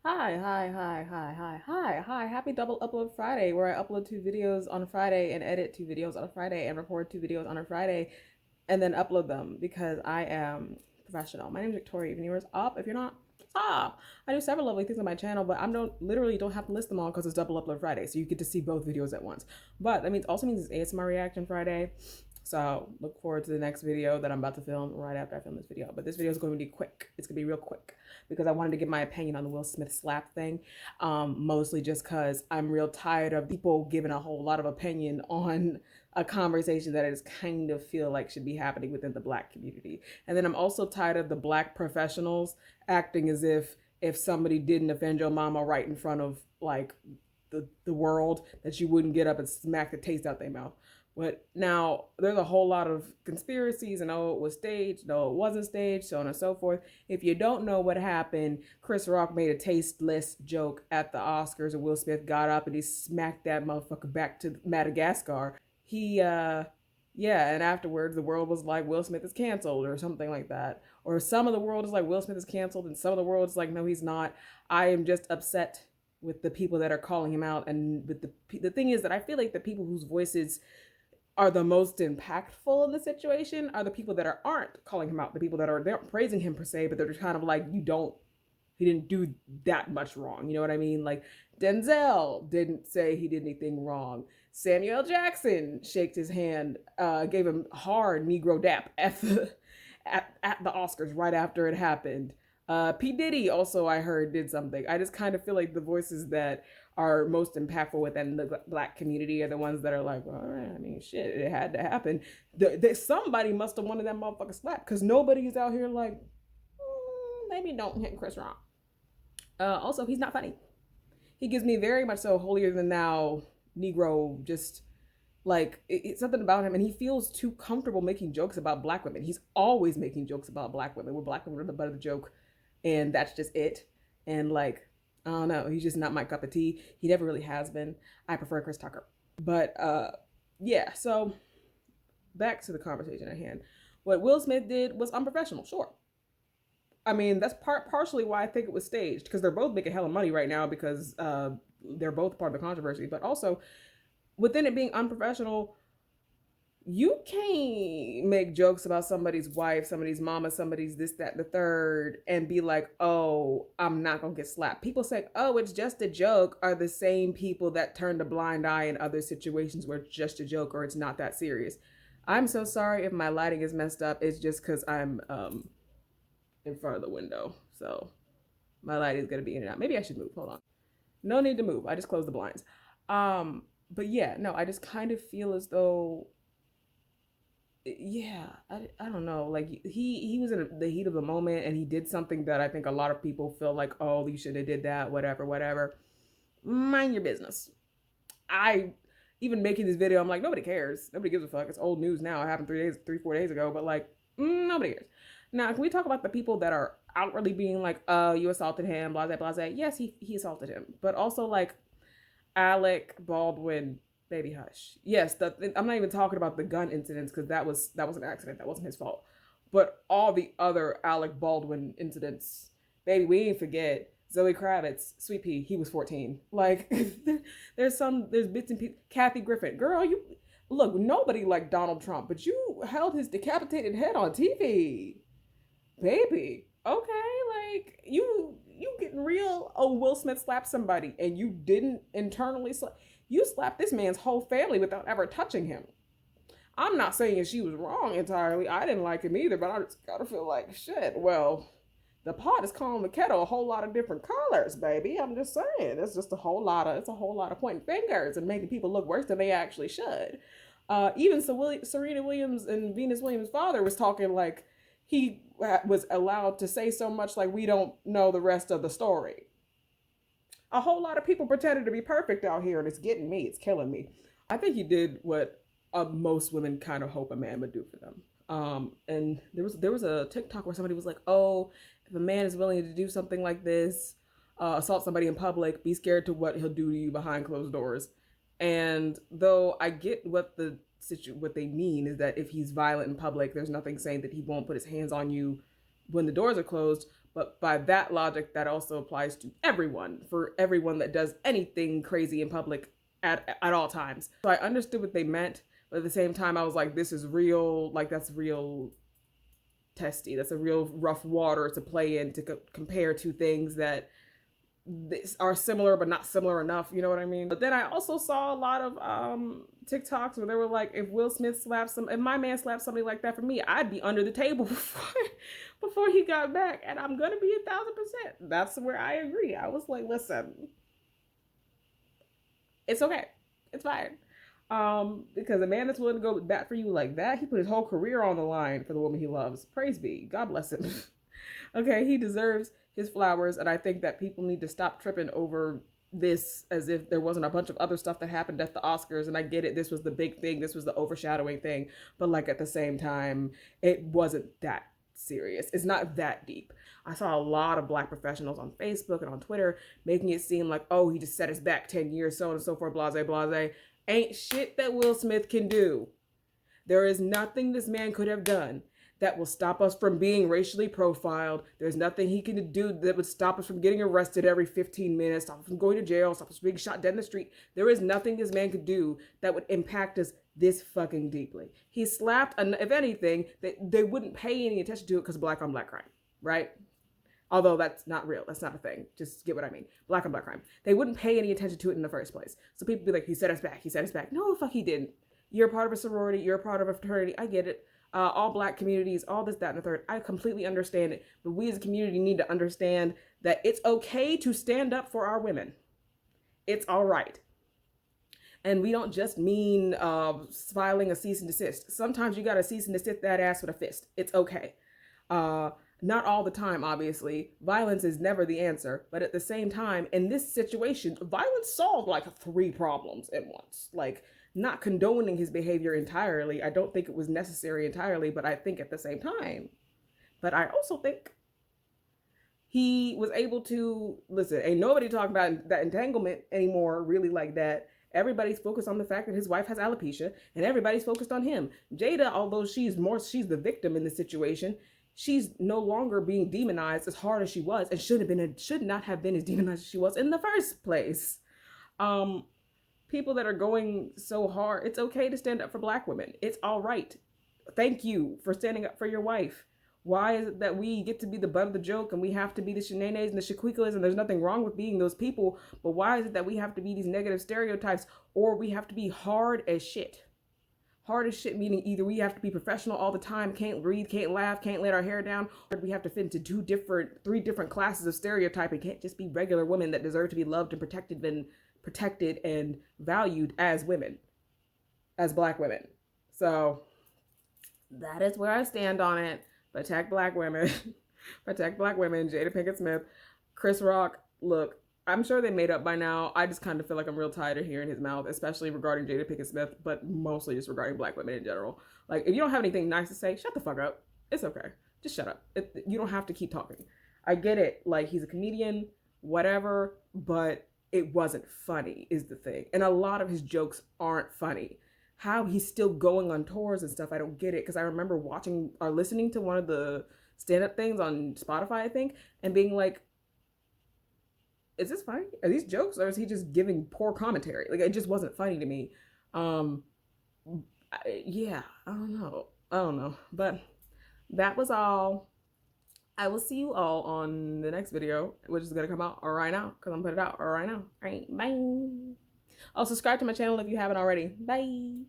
Hi. Happy double upload Friday, where I upload two videos on a Friday and edit two videos on a Friday and record two videos on a Friday and then upload them because I am professional. My name is Victoria. If you're up, if you're not, stop. I do several lovely things on my channel, but I don't literally don't have to list them all because it's double upload Friday. So you get to see both videos at once. But that means it's ASMR reaction Friday. So look forward to the next video that I'm about to film right after I film this video. But this video is going to be quick. It's going to be real quick because I wanted to give my opinion on the Will Smith slap thing. Mostly just because I'm real tired of people giving a whole lot of opinion on a conversation that I just kind of feel like should be happening within the Black community. And then I'm also tired of the Black professionals acting as if somebody didn't offend your mama right in front of like the world, that you wouldn't get up and smack the taste out their mouth. But now there's a whole lot of conspiracies and oh, it was staged, no, it wasn't staged, so on and so forth. If you don't know what happened, Chris Rock made a tasteless joke at the Oscars and Will Smith got up and he smacked that motherfucker back to Madagascar. Yeah, and afterwards the world was like, Will Smith is canceled or something like that. Or some of the world is like, Will Smith is canceled, and some of the world is like, no, he's not. I am just upset with the people that are calling him out. And with the thing is that I feel like the people whose voices are the most impactful in the situation are the people that aren't calling him out, the people that are, they aren't praising him per se, but they're just kind of like, he didn't do that much wrong. You know what I mean? Like Denzel didn't say he did anything wrong. Samuel Jackson shaked his hand, gave him hard Negro dap at the Oscars right after it happened. P. Diddy also, I heard, did something. I just kind of feel like the voices that are most impactful within the Black community are the ones that are like, well, all right, I mean, shit, it had to happen. Somebody must have wanted that motherfucker slapped because nobody's out here like, maybe don't hit Chris Rock. Also, he's not funny. He gives me very much so holier than thou Negro, just like it's something about him, and he feels too comfortable making jokes about Black women. He's always making jokes about Black women, where Black women are the butt of the joke, and that's just it. And like, I don't know, he's just not my cup of tea. He never really has been. I prefer Chris Tucker. But yeah, so back to the conversation at hand. What Will Smith did was unprofessional, sure. I mean, that's partially why I think it was staged, because they're both making hella money right now because they're both part of the controversy. But also, within it being unprofessional, you can't make jokes about somebody's wife, somebody's mama, somebody's this, that, the third, and be like, oh, I'm not gonna get slapped. People say, oh, it's just a joke, are the same people that turn a blind eye in other situations where it's just a joke or it's not that serious. I'm so sorry if my lighting is messed up. It's just because I'm in front of the window. So my light is gonna be in and out. Maybe I should move. Hold on. No need to move. I just closed the blinds. But yeah, no, I just kind of feel as though, yeah, I don't know. Like he was in the heat of the moment and he did something that I think a lot of people feel like, oh, you should have did that, whatever. Mind your business. I even making this video, I'm like, nobody cares. Nobody gives a fuck. It's old news now. It happened 4 days ago, but like, nobody cares. Now, can we talk about the people that are outwardly being like, you assaulted him, blah, blah, blah. Yes, he assaulted him. But also like Alec Baldwin, baby hush. Yes, I'm not even talking about the gun incidents because that was an accident. That wasn't his fault. But all the other Alec Baldwin incidents, baby, we ain't forget Zoe Kravitz, Sweet Pea, he was 14. Like, there's bits and pieces. Kathy Griffin, girl, you look, nobody liked Donald Trump, but you held his decapitated head on TV, baby. Okay, like you getting real. Oh, Will Smith slapped somebody, and you didn't internally slap. You slapped this man's whole family without ever touching him. I'm not saying she was wrong entirely. I didn't like him either, but I just gotta feel like shit. Well, the pot is calling the kettle a whole lot of different colors, baby. I'm just saying, it's a whole lot of pointing fingers and making people look worse than they actually should. Even so, Serena Williams and Venus Williams' father was talking like he was allowed to say so much like we don't know the rest of the story. A whole lot of people pretended to be perfect out here, and it's getting me. It's killing me. I think he did what most women kind of hope a man would do for them. And there was a TikTok where somebody was like, "Oh, if a man is willing to do something like this, assault somebody in public, be scared to what he'll do to you behind closed doors." And though I get what they mean is that if he's violent in public, there's nothing saying that he won't put his hands on you when the doors are closed. But by that logic, that also applies to everyone, for everyone that does anything crazy in public at all times. So I understood what they meant, but at the same time, I was like, this is real, like that's real testy. That's a real rough water to play in, to compare two things that are similar but not similar enough, you know what I mean? But then I also saw a lot of TikToks where they were like, if Will Smith slaps if my man slapped somebody like that for me, I'd be under the table before he got back, and I'm gonna be 1,000%. That's where I agree. I was like, listen, it's okay, it's fine. Because a man that's willing to go bat for you like that, he put his whole career on the line for the woman he loves. Praise be, God bless him. Okay, he deserves his flowers, and I think that people need to stop tripping over this as if there wasn't a bunch of other stuff that happened at the Oscars. And I get it, this was the big thing, this was the overshadowing thing, but like at the same time, it wasn't that serious. It's not that deep. I saw a lot of Black professionals on Facebook and on Twitter making it seem like, oh, he just set us back 10 years, so on and so forth, blase, blase. Ain't shit that Will Smith can do. There is nothing this man could have done that will stop us from being racially profiled. There's nothing he can do that would stop us from getting arrested every 15 minutes, stop us from going to jail, stop us from being shot dead in the street. There is nothing this man could do that would impact us this fucking deeply. He slapped, if anything, they wouldn't pay any attention to it because of Black on Black crime, right? Although that's not real. That's not a thing. Just get what I mean. Black on Black crime. They wouldn't pay any attention to it in the first place. So people be like, he set us back. He set us back. No, the fuck he didn't. You're a part of a sorority. You're a part of a fraternity. I get it. All Black communities, all this, that, and the third. I completely understand it. But we as a community need to understand that it's okay to stand up for our women. It's all right. And we don't just mean filing a cease and desist. Sometimes you got to cease and desist that ass with a fist. It's okay. Not all the time, obviously. Violence is never the answer. But at the same time, in this situation, violence solved like 3 problems at once. Like, not condoning his behavior entirely. I don't think it was necessary entirely, but I think at the same time. But I also think he was able to, listen, ain't nobody talking about that entanglement anymore really like that. Everybody's focused on the fact that his wife has alopecia, and everybody's focused on him. Jada, although she's the victim in this situation, she's no longer being demonized as hard as she was, and should not have been as demonized as she was in the first place. People that are going so hard, it's okay to stand up for Black women. It's all right. Thank you for standing up for your wife. Why is it that we get to be the butt of the joke and we have to be the Shanaes and the Shaquikas, and there's nothing wrong with being those people, but why is it that we have to be these negative stereotypes, or we have to be hard as shit? Hard as shit meaning either we have to be professional all the time, can't breathe, can't laugh, can't let our hair down, or we have to fit into 3 different classes of stereotyping. Can't just be regular women that deserve to be loved and protected and valued as women, as Black women. So that is where I stand on it. Protect Black women. Protect Black women. Jada Pinkett Smith. Chris Rock, look, I'm sure they made up by now. I just kind of feel like I'm real tired of hearing his mouth, especially regarding Jada Pinkett Smith, but mostly just regarding Black women in general. Like, if you don't have anything nice to say, shut the fuck up. It's okay. Just shut up. You don't have to keep talking. I get it. Like, he's a comedian, whatever, but it wasn't funny is the thing. And a lot of his jokes aren't funny. How he's still going on tours and stuff, I don't get it. Because I remember watching or listening to one of the stand-up things on Spotify, I think, and being like, is this funny? Are these jokes, or is he just giving poor commentary? Like, it just wasn't funny to me. Yeah, I don't know. But that was all. I will see you all on the next video, which is going to come out right now, because I'm putting it out right now. All right, bye. Oh, subscribe to my channel if you haven't already. Bye.